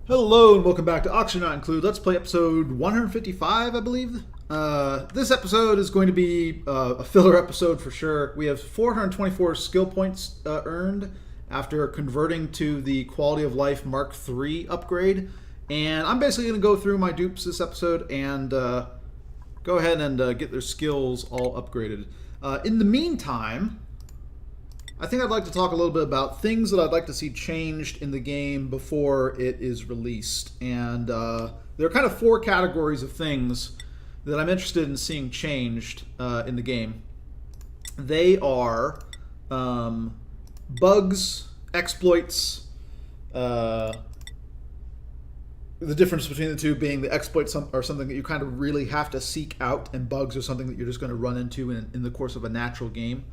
Hello and welcome back to Auction Not Include. Let's play episode 155, I believe. This episode is going to be a filler episode for sure. We have 424 skill points earned after converting to the Quality of Life Mark III upgrade. And I'm basically going to go through my dupes this episode and go ahead and get their skills all upgraded. In the meantime, I think I'd like to talk a little bit about things that I'd like to see changed in the game before it is released. And there are kind of four categories of things that I'm interested in seeing changed in the game. They are bugs, exploits, the difference between the two being the exploits are something that you kind of really have to seek out, and bugs are something that you're just going to run into in the course of a natural game.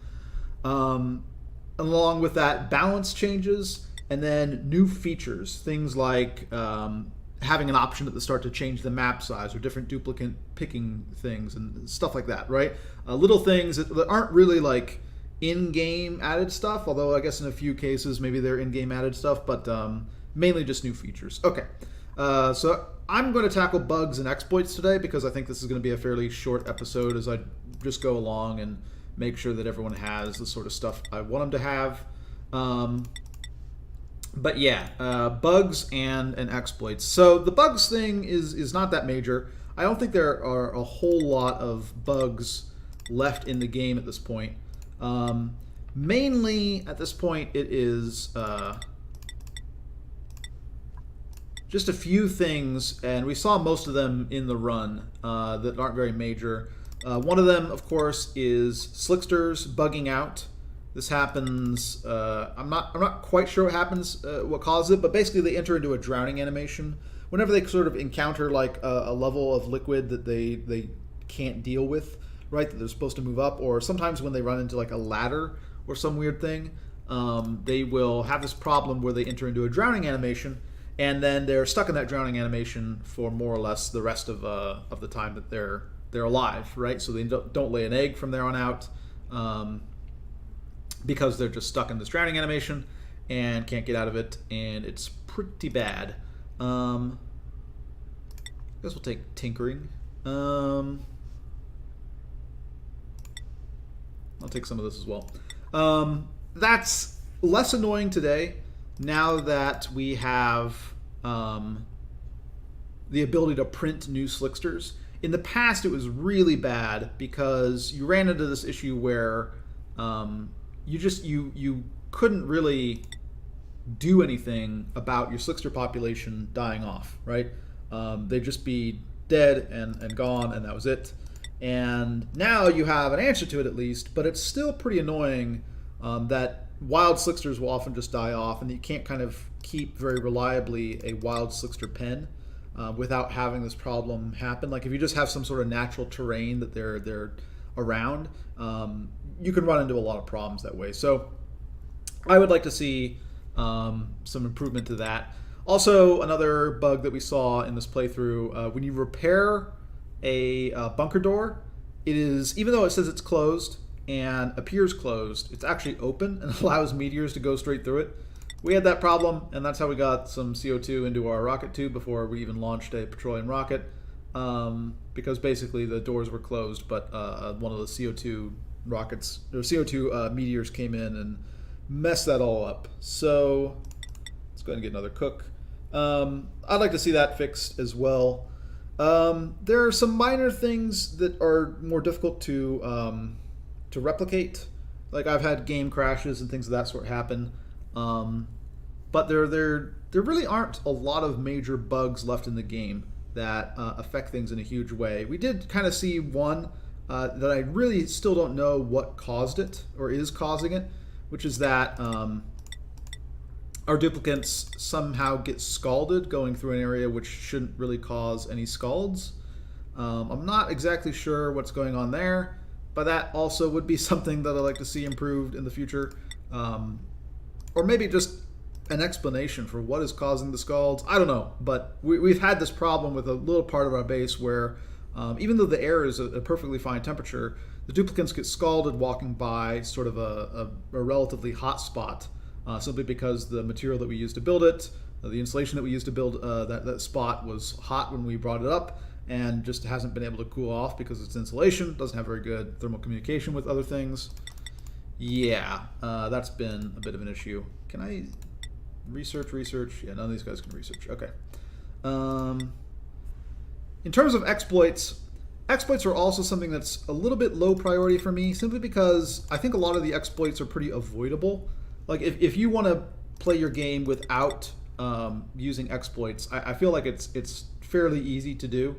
Along with that, balance changes, and then new features. Things like having an option at the start to change the map size, or different duplicate picking things, and stuff like that, right? Little things that aren't really like in-game added stuff, although I guess in a few cases maybe they're in-game added stuff, but mainly just new features. Okay, so I'm going to tackle bugs and exploits today because I think this is going to be a fairly short episode as I just go along and make sure that everyone has the sort of stuff I want them to have. But yeah, bugs and exploits. So the bugs thing is not that major. I don't think there are a whole lot of bugs left in the game at this point. Mainly at this point it is just a few things, and we saw most of them in the run that aren't very major. One of them, of course, is Slicksters Bugging Out. This happens. I'm not quite sure what happens, what causes it, but basically they enter into a drowning animation whenever they sort of encounter like a level of liquid that they can't deal with, right? That they're supposed to move up, or sometimes when they run into like a ladder or some weird thing, they will have this problem where they enter into a drowning animation, and then they're stuck in that drowning animation for more or less the rest of the time that they're alive, right? So they don't lay an egg from there on out because they're just stuck in this drowning animation and can't get out of it, and it's pretty bad. I guess we'll take tinkering. I'll take some of this as well. That's less annoying today now that we have the ability to print new slicksters. In the past, it was really bad because you ran into this issue where you couldn't really do anything about your slickster population dying off, right? They'd just be dead and gone, and that was it. And now you have an answer to it at least, but it's still pretty annoying that wild slicksters will often just die off, and you can't kind of keep very reliably a wild slickster pen without having this problem happen. Like if you just have some sort of natural terrain that they're around, you can run into a lot of problems that way. So I would like to see some improvement to that. Also, another bug that we saw in this playthrough, when you repair a bunker door, it is, even though it says it's closed and appears closed, it's actually open and allows meteors to go straight through it. We had that problem, and that's how we got some CO2 into our rocket tube before we even launched a petroleum rocket, because basically the doors were closed, but one of the CO2 rockets, or CO2 meteors came in and messed that all up. So let's go ahead and get another cook. I'd like to see that fixed as well. There are some minor things that are more difficult to replicate. Like I've had game crashes and things of that sort happen. But there really aren't a lot of major bugs left in the game that affect things in a huge way. We did kind of see one that I really still don't know what caused it or is causing it, which is that our duplicates somehow get scalded going through an area which shouldn't really cause any scalds. I'm not exactly sure what's going on there, but that also would be something that I'd like to see improved in the future. Or maybe just an explanation for what is causing the scalds. I don't know, but we've had this problem with a little part of our base where even though the air is a perfectly fine temperature, the duplicates get scalded walking by sort of a relatively hot spot, simply because the material that we use to build it The insulation that we used to build that spot was hot when we brought it up, and just hasn't been able to cool off because it's insulation. Doesn't have very good thermal communication with other things. Yeah, that's been a bit of an issue. Can I research? Yeah, none of these guys can research. Okay. In terms of exploits are also something that's a little bit low priority for me, simply because I think a lot of the exploits are pretty avoidable. Like if you want to play your game without using exploits, I feel like it's fairly easy to do.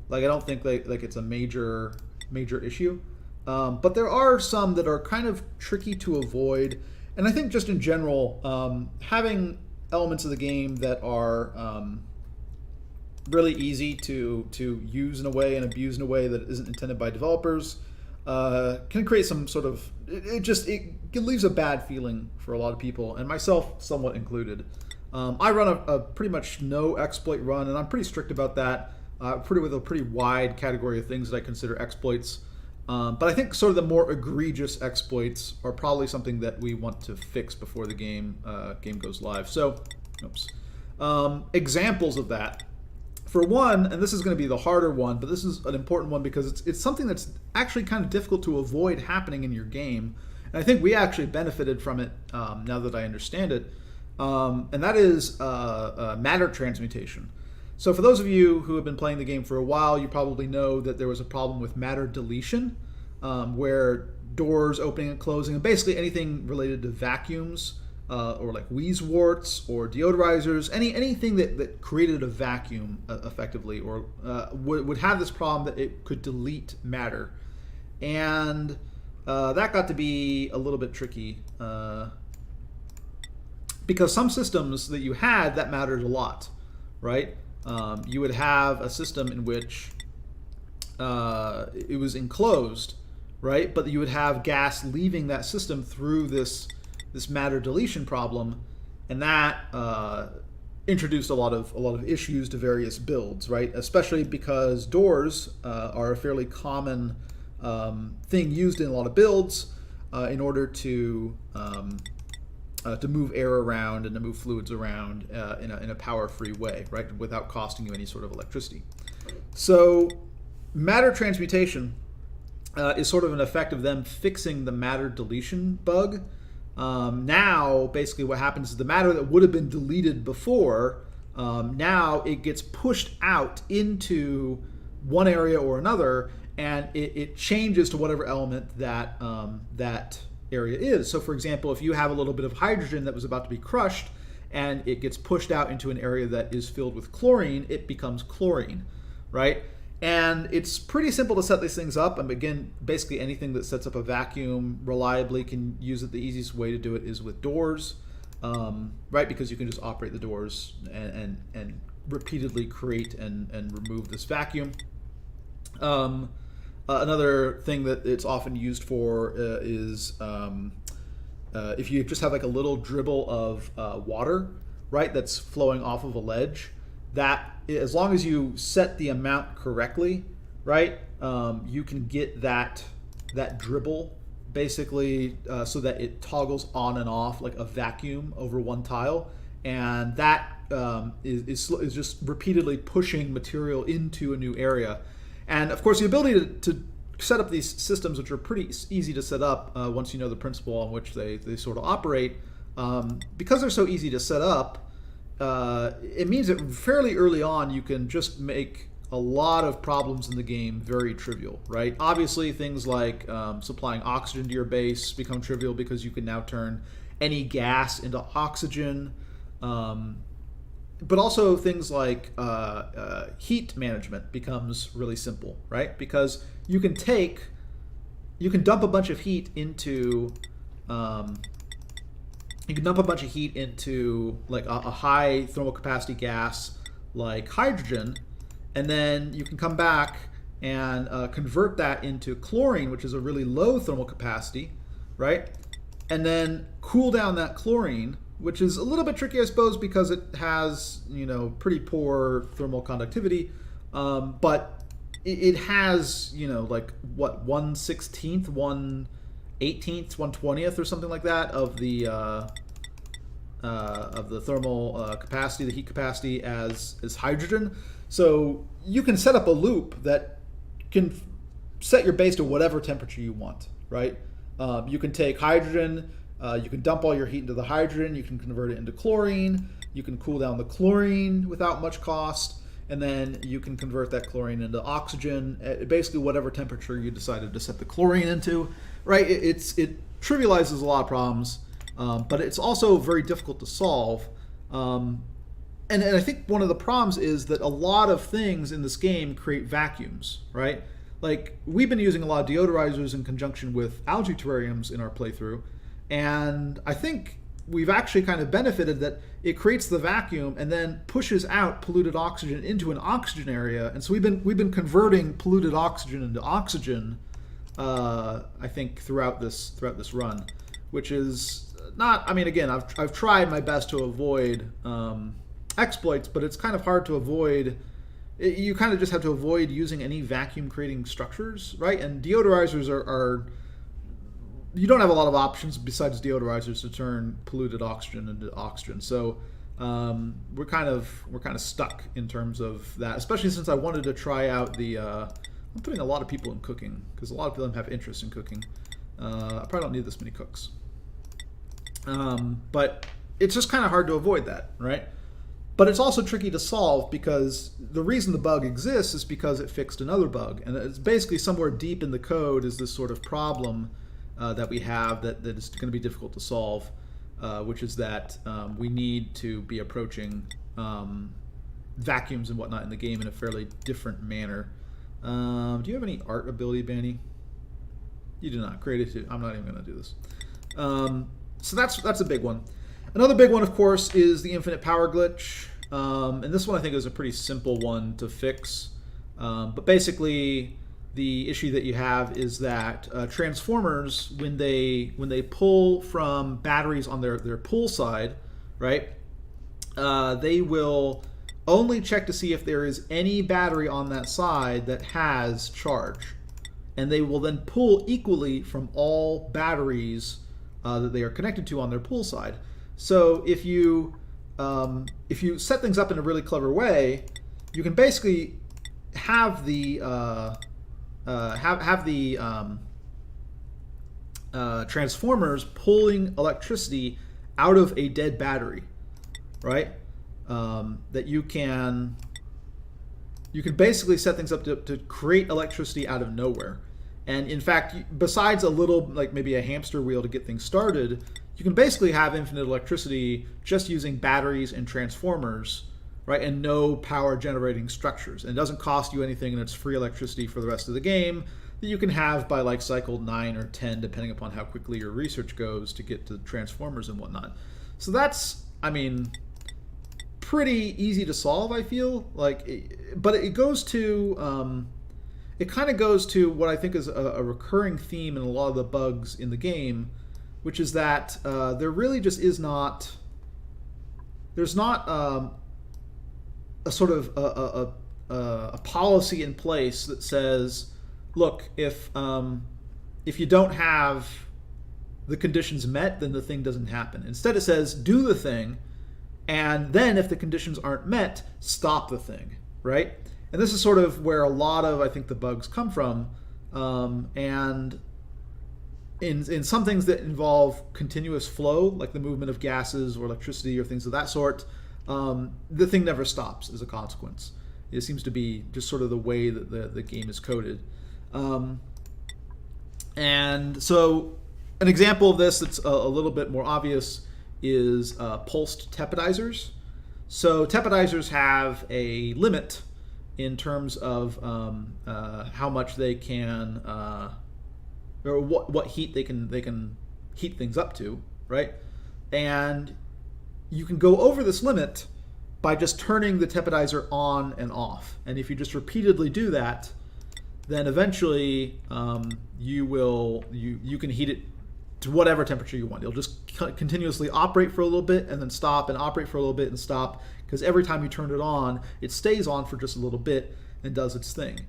Like I don't think like it's a major issue. But there are some that are kind of tricky to avoid, and I think just in general, having elements of the game that are really easy to use in a way and abuse in a way that isn't intended by developers can create some sort of it leaves a bad feeling for a lot of people, and myself somewhat included. I run a pretty much no exploit run, and I'm pretty strict about that. With a pretty wide category of things that I consider exploits. But I think sort of the more egregious exploits are probably something that we want to fix before the game goes live. So, examples of that. For one, and this is going to be the harder one, but this is an important one because it's something that's actually kind of difficult to avoid happening in your game. And I think we actually benefited from it now that I understand it. And that is matter transmutation. So for those of you who have been playing the game for a while, you probably know that there was a problem with matter deletion, where doors opening and closing, and basically anything related to vacuums, or like wheeze warts or deodorizers, anything that created a vacuum effectively, or would have this problem that it could delete matter. And that got to be a little bit tricky, because some systems that you had, that mattered a lot, right? You would have a system in which it was enclosed, right? But you would have gas leaving that system through this matter deletion problem, and that introduced a lot of issues to various builds, right? Especially because doors are a fairly common thing used in a lot of builds in order to move air around and to move fluids around in a power-free way, right, without costing you any sort of electricity. So matter transmutation is sort of an effect of them fixing the matter deletion bug. Now, basically what happens is the matter that would have been deleted before, now it gets pushed out into one area or another, and it changes to whatever element that area is. So for example, if you have a little bit of hydrogen that was about to be crushed and it gets pushed out into an area that is filled with chlorine, it becomes chlorine, right? And it's pretty simple to set these things up. And again, basically anything that sets up a vacuum reliably can use it. The easiest way to do it is with doors, right? Because you can just operate the doors and repeatedly create and remove this vacuum. Another thing that it's often used for is if you just have like a little dribble of water, right, that's flowing off of a ledge, that as long as you set the amount correctly, right, you can get that dribble basically so that it toggles on and off like a vacuum over one tile, and that is just repeatedly pushing material into a new area. And of course, the ability to set up these systems, which are pretty easy to set up once you know the principle on which they sort of operate, because they're so easy to set up, it means that fairly early on you can just make a lot of problems in the game very trivial, right? Obviously, things like supplying oxygen to your base become trivial because you can now turn any gas into oxygen. But also things like heat management becomes really simple, right? Because you can dump a bunch of heat into like a high thermal capacity gas like hydrogen, and then you can come back and convert that into chlorine, which is a really low thermal capacity, right? And then cool down that chlorine, which is a little bit tricky, I suppose, because it has, pretty poor thermal conductivity, but it has, like what, 1/16, 1/18, 1/20 or something like that of the thermal capacity, the heat capacity, as hydrogen. So you can set up a loop that can set your base to whatever temperature you want, right? You can take hydrogen, you can dump all your heat into the hydrogen, you can convert it into chlorine, you can cool down the chlorine without much cost, and then you can convert that chlorine into oxygen at basically whatever temperature you decided to set the chlorine into, right? It trivializes a lot of problems, but it's also very difficult to solve. And I think one of the problems is that a lot of things in this game create vacuums, right? Like, we've been using a lot of deodorizers in conjunction with algae terrariums in our playthrough, and I think we've actually kind of benefited that it creates the vacuum and then pushes out polluted oxygen into an oxygen area, and so we've been converting polluted oxygen into oxygen, I think, throughout this run, which is not. I mean, again, I've tried my best to avoid exploits, but it's kind of hard to avoid. You kind of just have to avoid using any vacuum creating structures, right? And deodorizers are you don't have a lot of options besides deodorizers to turn polluted oxygen into oxygen. So we're kind of stuck in terms of that, especially since I wanted to try out the. I'm putting a lot of people in cooking because a lot of them have interest in cooking. I probably don't need this many cooks, but it's just kind of hard to avoid that, right? But it's also tricky to solve because the reason the bug exists is because it fixed another bug. And it's basically somewhere deep in the code is this sort of problem that we have that is going to be difficult to solve, which is that we need to be approaching vacuums and whatnot in the game in a fairly different manner. Do you have any art ability, Banny? You do not. Creative. I'm not even going to do this. So that's a big one. Another big one, of course, is the infinite power glitch. And this one I think is a pretty simple one to fix. But basically, the issue that you have is that transformers, when they pull from batteries on their pull side, right, they will only check to see if there is any battery on that side that has charge. And they will then pull equally from all batteries that they are connected to on their pull side. So if you set things up in a really clever way, you can basically have the transformers pulling electricity out of a dead battery, right? That you can basically set things up to create electricity out of nowhere. And in fact, besides a little, like maybe a hamster wheel to get things started, you can basically have infinite electricity just using batteries and transformers, right? And no power generating structures. And it doesn't cost you anything, and it's free electricity for the rest of the game that you can have by like cycle 9 or 10, depending upon how quickly your research goes to get to transformers and whatnot. So that's, I mean, pretty easy to solve, I feel like, but it goes to, it kind of goes to what I think is a recurring theme in a lot of the bugs in the game, which is that there really just is not, there's not a sort of a policy in place that says, look, if you don't have the conditions met, then the thing doesn't happen. Instead it says, do the thing, and then if the conditions aren't met, stop the thing, right? And this is sort of where a lot of, I think, the bugs come from. And in some things that involve continuous flow, like the movement of gases or electricity or things of that sort, the thing never stops as a consequence. It seems to be just sort of the way that the game is coded. And so an example of this that's a little bit more obvious is pulsed tepidizers. So tepidizers have a limit in terms of how much they can, or what heat they can heat things up to, right? And you can go over this limit by just turning the tepidizer on and off. And if you just repeatedly do that, then eventually you can heat it to whatever temperature you want. You'll just continuously operate for a little bit and then stop, and operate for a little bit and stop, because every time you turn it on, it stays on for just a little bit and does its thing.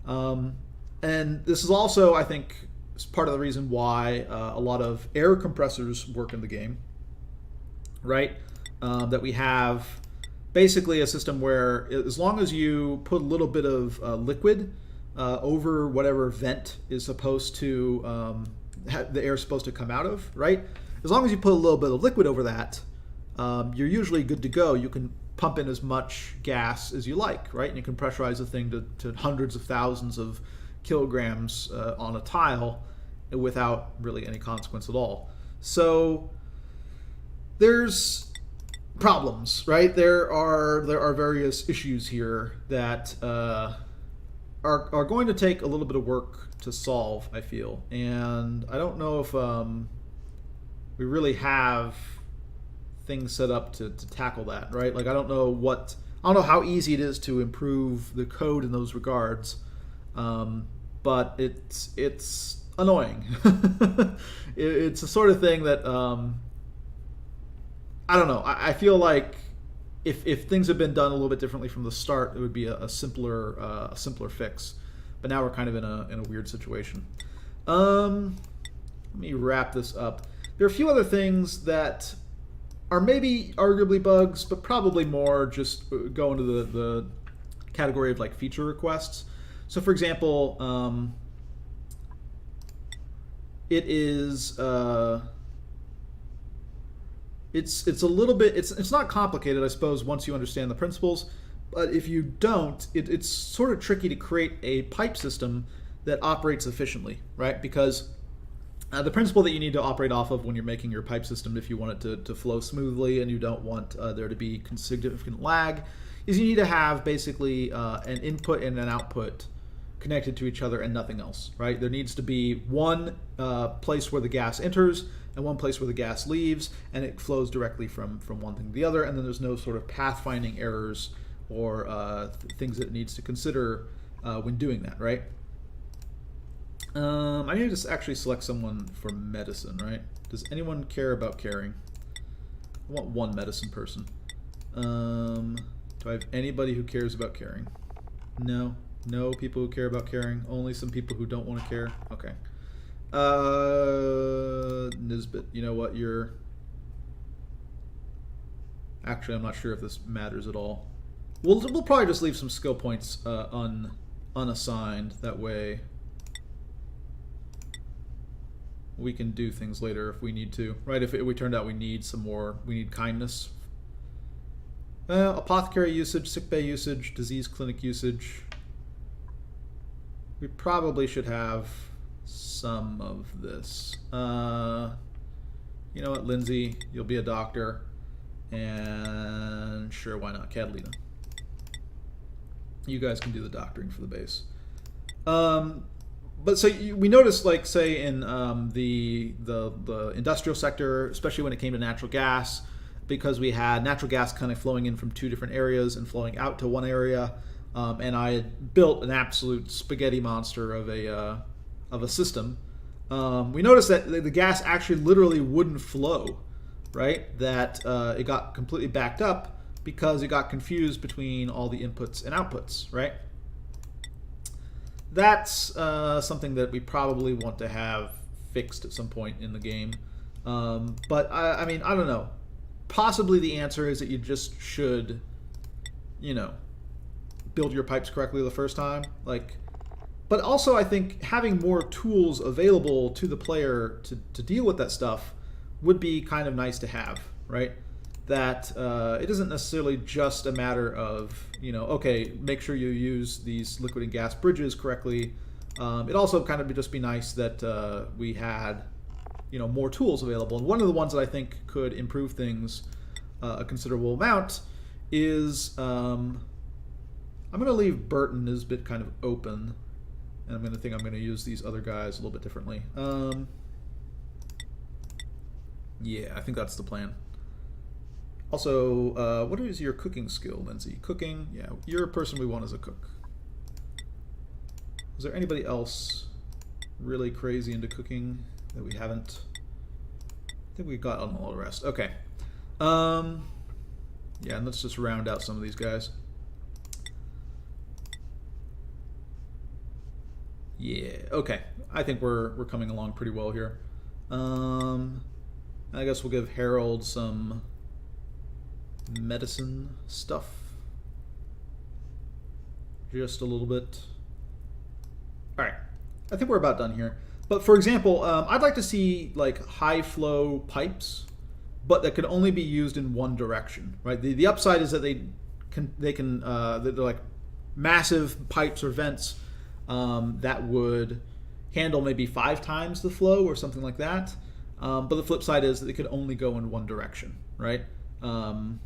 And this is also, I think, is part of the reason why a lot of air compressors work in the game, right? That we have basically a system where as long as you put a little bit of liquid over whatever vent is supposed to, the air is supposed to come out of, right? As long as you put a little bit of liquid over that, you're usually good to go. You can pump in as much gas as you like, right? And you can pressurize the thing to hundreds of thousands of kilograms on a tile without really any consequence at all. So there's problems, right? There are various issues here that are going to take a little bit of work to solve, I feel, and I don't know if we really have things set up to tackle that, right? Like I don't know how easy it is to improve the code in those regards, but it's annoying. It's the sort of thing that I don't know. I feel like if things had been done a little bit differently from the start, it would be a simpler fix. But now we're kind of in a weird situation. Let me wrap this up. There are a few other things that are maybe arguably bugs, but probably more just go into the category of like feature requests. So for example, it is it's a little bit it's not complicated, I suppose, once you understand the principles. But if you don't, it's sort of tricky to create a pipe system that operates efficiently, right? Because the principle that you need to operate off of when you're making your pipe system, if you want it to flow smoothly and you don't want there to be significant lag, is you need to have basically an input and an output connected to each other and nothing else, right? There needs to be one place where the gas enters and one place where the gas leaves, and it flows directly from one thing to the other, and then there's no sort of pathfinding errors or things that it needs to consider when doing that, right? I need to actually select someone for medicine, right? Does anyone care about caring? I want one medicine person. Do I have anybody who cares about caring? No. No people who care about caring. Only some people who don't want to care. Okay. Nisbet, you know what? You're... Actually, I'm not sure if this matters at all. We'll probably just leave some skill points unassigned. That way we can do things later if we need to, right? If we turned out we need some more, we need kindness. Apothecary usage, sickbay usage, disease clinic usage. We probably should have some of this. You know what, Lindsay, you'll be a doctor. And sure, why not, Catalina? You guys can do the doctoring for the base. But so we noticed, like, say in the industrial sector, especially when it came to natural gas, because we had natural gas kind of flowing in from two different areas and flowing out to one area, and I had built an absolute spaghetti monster of a system. We noticed that the gas actually literally wouldn't flow, right? That it got completely backed up because it got confused between all the inputs and outputs, right? That's something that we probably want to have fixed at some point in the game. But I mean, I don't know. Possibly the answer is that you just should, you know, build your pipes correctly the first time. Like, but also I think having more tools available to the player to deal with that stuff would be kind of nice to have, right? That it isn't necessarily just a matter of, you know, okay, make sure you use these liquid and gas bridges correctly. It also kind of just be nice that we had, you know, more tools available. And one of the ones that I think could improve things a considerable amount is I'm going to leave Burton as a bit kind of open, and I'm going to use these other guys a little bit differently. Yeah, I think that's the plan. Also, what is your cooking skill, Lindsay? Cooking, yeah, you're a person we want as a cook. Is there anybody else really crazy into cooking that we haven't? I think we got on all the rest. Okay. Yeah, and let's just round out some of these guys. Yeah, okay. I think we're coming along pretty well here. I guess we'll give Harold some medicine stuff. Just a little bit. All right, I think we're about done here. But for example, I'd like to see like high flow pipes, but that could only be used in one direction, right? The upside is that they're like massive pipes or vents that would handle maybe 5 times the flow or something like that. But the flip side is that they could only go in one direction, right? And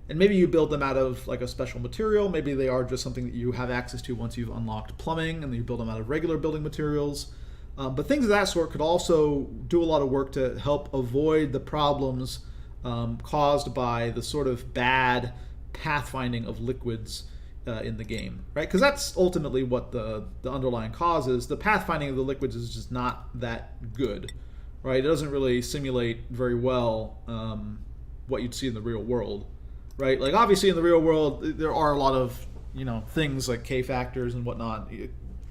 maybe you build them out of like a special material. Maybe they are just something that you have access to once you've unlocked plumbing, and then you build them out of regular building materials. But things of that sort could also do a lot of work to help avoid the problems caused by the sort of bad pathfinding of liquids in the game, right? Because that's ultimately what the underlying cause is. The pathfinding of the liquids is just not that good, right? It doesn't really simulate very well what you'd see in the real world, right? Like obviously in the real world there are a lot of things like K factors and whatnot.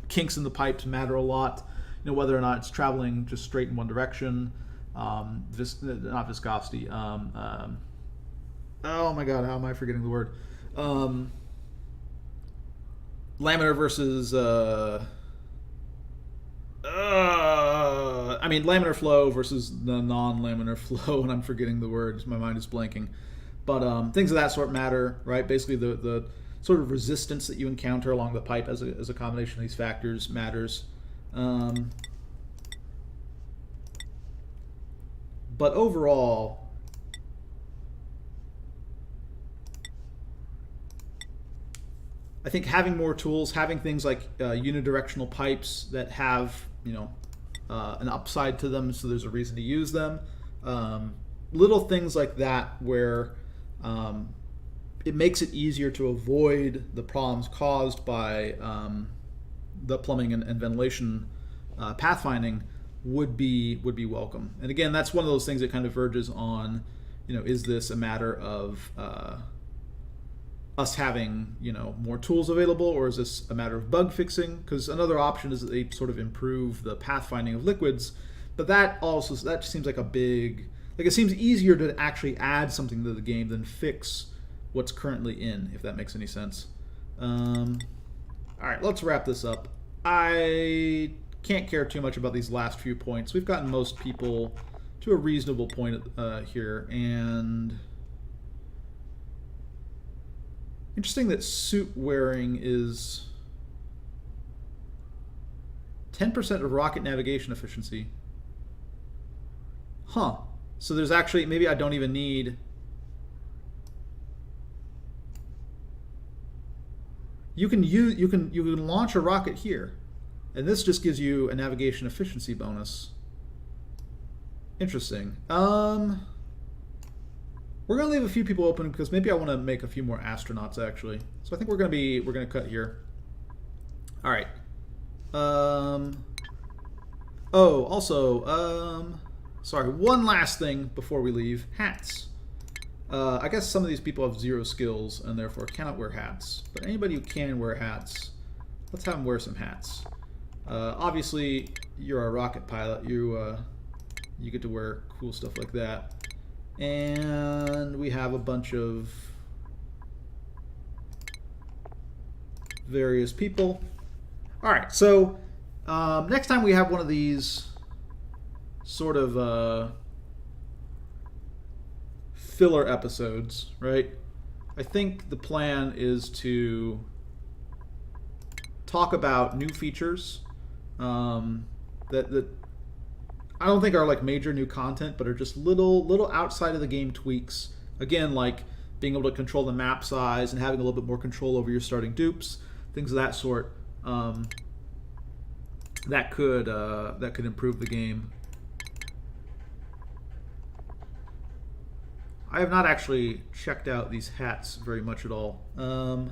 Kinks in the pipes matter a lot. Whether or not it's traveling just straight in one direction, not viscosity. Oh my god, how am I forgetting the word? Laminar versus laminar flow versus the non-laminar flow, and I'm forgetting the words. My mind is blanking. But things of that sort matter, right? Basically, the sort of resistance that you encounter along the pipe as a combination of these factors matters. But overall, I think having more tools, having things like unidirectional pipes that have an upside to them, so there's a reason to use them. Little things like that where it makes it easier to avoid the problems caused by the plumbing and ventilation pathfinding would be welcome. And again, that's one of those things that kind of verges on, is this a matter of us having more tools available, or is this a matter of bug fixing? Because another option is that they sort of improve the pathfinding of liquids, but that seems like a big, like it seems easier to actually add something to the game than fix what's currently in, if that makes any sense. All right, let's wrap this up. I can't care too much about these last few points. We've gotten most people to a reasonable point here, and interesting that suit wearing is 10% of rocket navigation efficiency. Huh. So there's actually, maybe I don't even need... You can launch a rocket here, and this just gives you a navigation efficiency bonus. Interesting. We're gonna leave a few people open because maybe I want to make a few more astronauts actually. So I think we're gonna cut here. All right. Oh, also, sorry. One last thing before we leave: hats. I guess some of these people have 0 skills and therefore cannot wear hats. But anybody who can wear hats, let's have them wear some hats. Obviously, you're a rocket pilot. You get to wear cool stuff like that. And we have a bunch of various people. All right, so next time we have one of these sort of filler episodes, right? I think the plan is to talk about new features that I don't think are like major new content, but are just little outside of the game tweaks. Again, like being able to control the map size and having a little bit more control over your starting dupes, things of that sort. That could improve the game. I have not actually checked out these hats very much at all. I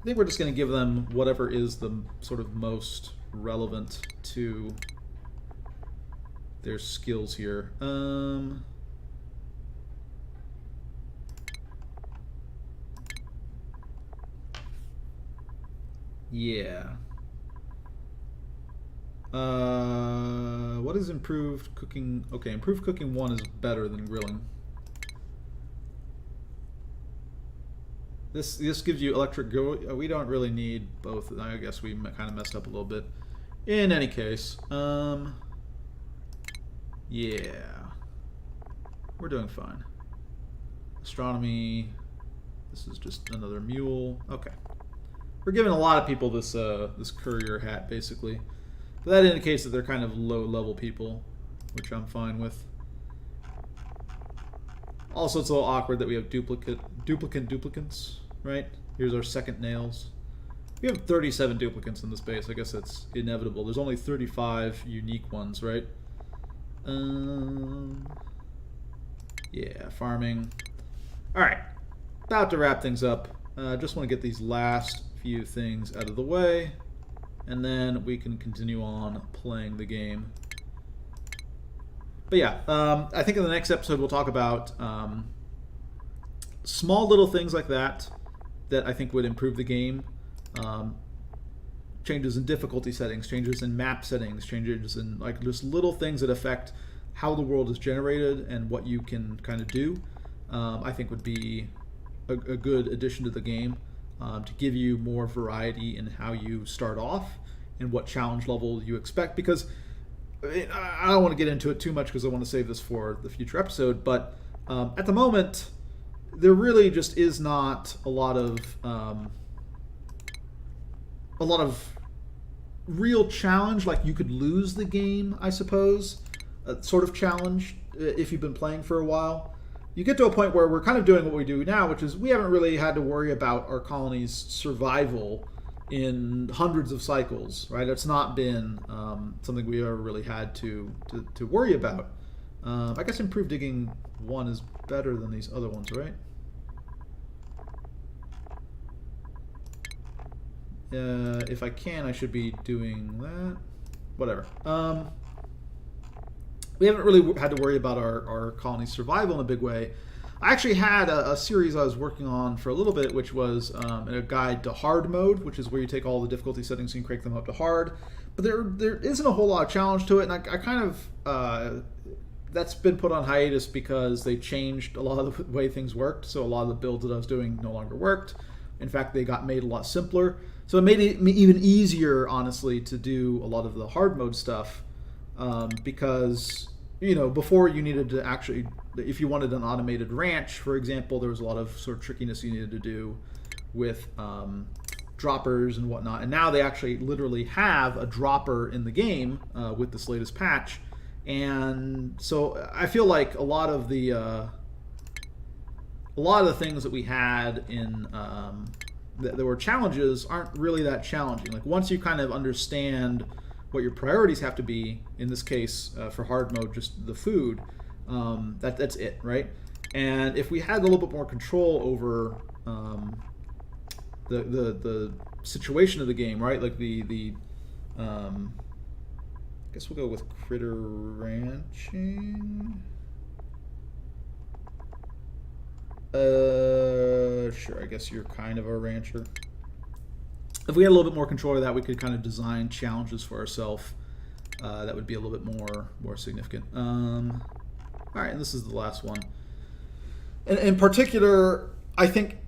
think we're just going to give them whatever is the sort of most relevant to their skills here. Yeah. What is improved cooking? Okay, improved cooking 1 is better than grilling. This gives you electric go. We don't really need both. I guess we kind of messed up a little bit. In any case, yeah, we're doing fine. Astronomy. This is just another mule. Okay, we're giving a lot of people this this courier hat basically, but that indicates that they're kind of low-level people, which I'm fine with. Also, it's a little awkward that we have duplicants, right? Here's our second nails. We have 37 duplicates in this base. I guess that's inevitable. There's only 35 unique ones, right? Yeah, farming. All right, about to wrap things up. Just want to get these last few things out of the way, and then we can continue on playing the game. But yeah, I think in the next episode we'll talk about small little things like that I think would improve the game. Changes in difficulty settings, changes in map settings, changes in like just little things that affect how the world is generated and what you can kind of do. I think would be a good addition to the game to give you more variety in how you start off and what challenge level you expect, because I don't want to get into it too much because I want to save this for the future episode, but at the moment there really just is not a lot of real challenge. Like, you could lose the game, I suppose, sort of challenge if you've been playing for a while. You get to a point where we're kind of doing what we do now, which is we haven't really had to worry about our colony's survival in hundreds of cycles, right? It's not been something we ever really had to worry about. I guess improved digging 1 is better than these other ones, right? If I can, I should be doing that. Whatever. We haven't really had to worry about our colony's survival in a big way. I actually had a series I was working on for a little bit, which was a guide to hard mode, which is where you take all the difficulty settings and crank them up to hard. But there isn't a whole lot of challenge to it, and I kind of that's been put on hiatus because they changed a lot of the way things worked. So a lot of the builds that I was doing no longer worked. In fact, they got made a lot simpler. So it made it even easier, honestly, to do a lot of the hard mode stuff because, you know, before you needed to actually, if you wanted an automated ranch, for example, there was a lot of sort of trickiness you needed to do with droppers and whatnot. And now they actually literally have a dropper in the game with this latest patch. And so I feel like a lot of the things that we had in that were challenges aren't really that challenging. Like, once you kind of understand what your priorities have to be, in this case for hard mode, just the food, that's it, right? And if we had a little bit more control over the situation of the game, right? Like I guess we'll go with critter ranching. Sure, I guess you're kind of a rancher. If we had a little bit more control of that, we could kind of design challenges for ourselves that would be a little bit more significant. All right, and this is the last one. And in particular, I think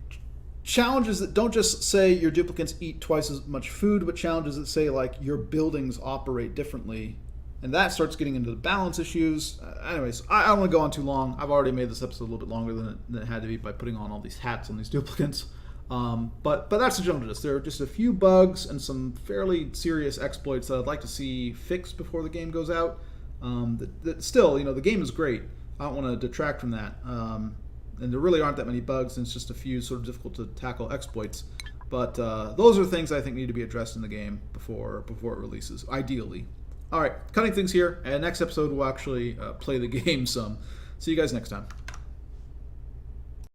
challenges that don't just say your duplicates eat twice as much food, but challenges that say, like, your buildings operate differently. And that starts getting into the balance issues. Anyways, I don't want to go on too long. I've already made this episode a little bit longer than it had to be by putting on all these hats on these duplicates. But that's the general gist. There are just a few bugs and some fairly serious exploits that I'd like to see fixed before the game goes out. That still, you know, the game is great. I don't want to detract from that. And there really aren't that many bugs, and it's just a few sort of difficult to tackle exploits. But those are things I think need to be addressed in the game before it releases, ideally. All right, cutting things here, and next episode we'll actually play the game some. See you guys next time.